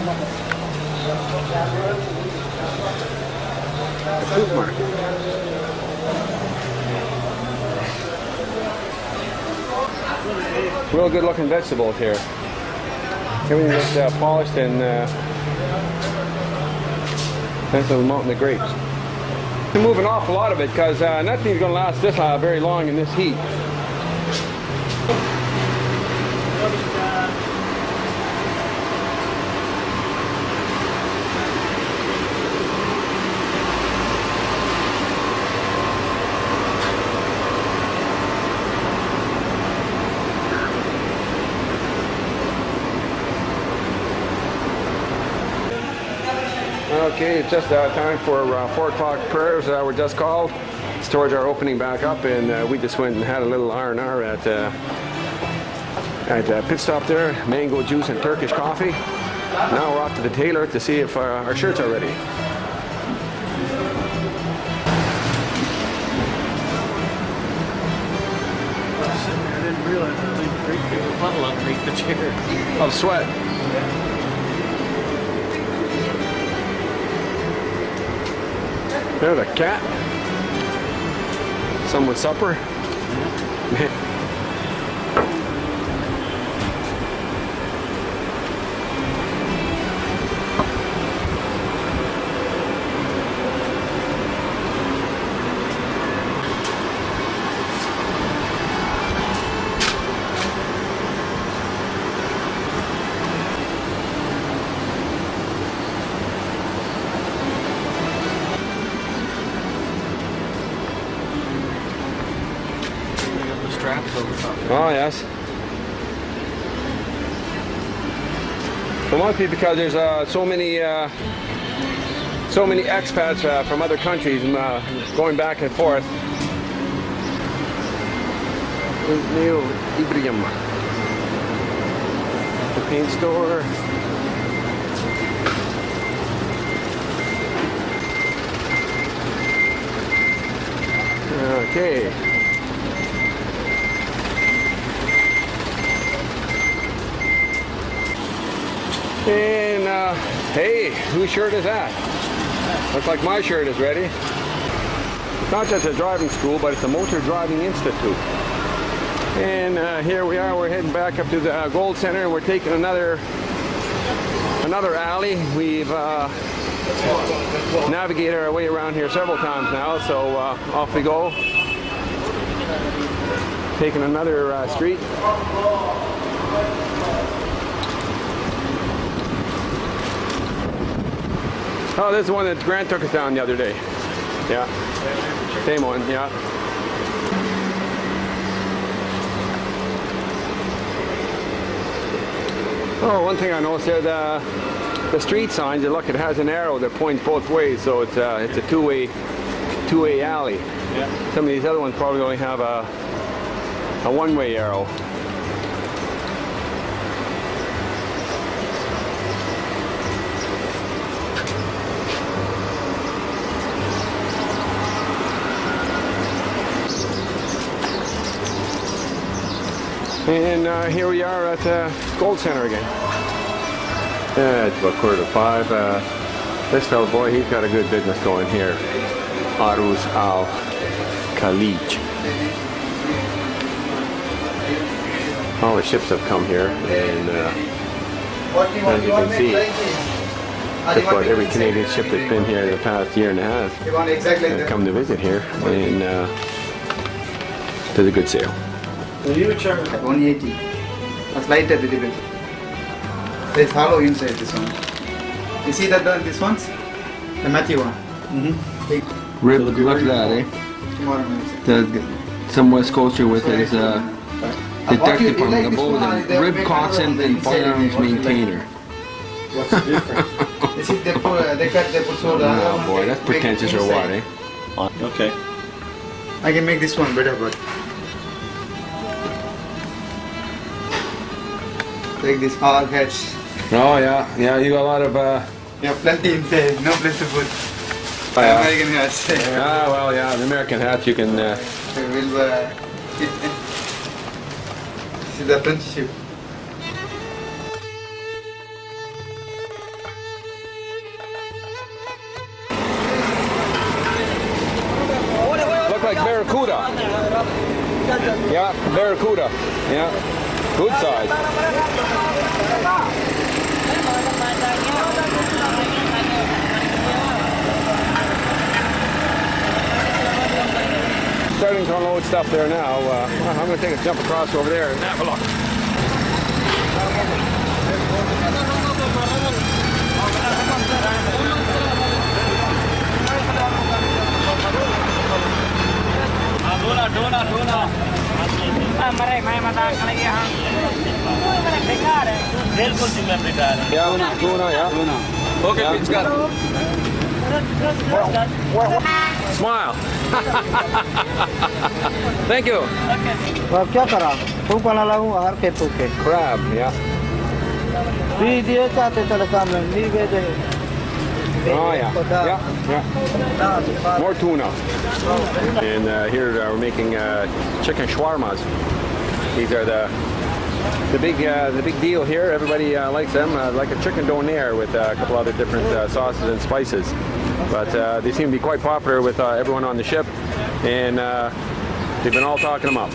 The fruit market. Real good looking vegetables here. Everything looks polished and nice little mountain of grapes. To move an awful lot of it because nothing's going to last this very long in this heat. Okay, it's just time for 4 o'clock prayers. We're just called. Stores are opening back up, and we just went and had a little R&R at pit stop there. Mango juice and Turkish coffee. Now we're off to the tailor to see if our shirts are ready. I didn't realize there was a great big puddle underneath the chair. Of sweat. There's a cat. Someone's supper. Oh yes. For one thing, because there's so many expats from other countries going back and forth. New Ibrahim, the paint store. Okay. And hey, whose shirt is that? Looks like my shirt is ready. It's not just a driving school, but it's a motor driving institute. And here we are, we're heading back up to the Gold Center, and we're taking another alley. We've navigated our way around here several times now, so off we go. Taking another street. Oh, this is the one that Grant took us down the other day. Yeah. Same one, yeah. Oh, one thing I noticed there, the street signs, you look, it has an arrow that points both ways, so it's a two-way alley. Yeah. Some of these other ones probably only have a one-way arrow. And here we are at Gold Center again. It's about 4:45. This fellow boy, he's got a good business going here. Aruz Al Khalij. All the ships have come here, and as you can see, just about every Canadian ship that's been here in the past year and a half has come to visit here, and there's a good sale. At 180. That's lighter a little bit. There's hollow inside this one. You see that this one's? The Matthew one. Mm-hmm. Rib, look at that, eh? Some West Coaster with his detective from the boat, rib coxswain and firearms maintainer. What's the difference? This is they put soda. Oh boy, that's pretentious or what, eh? Okay. I can make this one better, but like this hard hats. Oh yeah, you got a lot of Yeah, plenty inside, no place to put. Oh, yeah. American hats. Ah, well, yeah, the American hats you can. This is the apprenticeship. barracuda. Yeah, barracuda. Yeah, good size. Starting to unload stuff there now. I'm going to take a jump across over there and have a look. Yeah, tuna, yeah. Okay, it's got Smile. Thank you. अब क्या करा तू कला लागू हर के तू के Crab, yeah. भी दिए चाहते चले काम में नहीं भेजे Oh, yeah. Yeah. More tuna. And here we're making chicken shawarmas. These are the big deal here. Everybody likes them. Like a chicken donair with a couple other different sauces and spices. But they seem to be quite popular with everyone on the ship. And they've been all talking them up.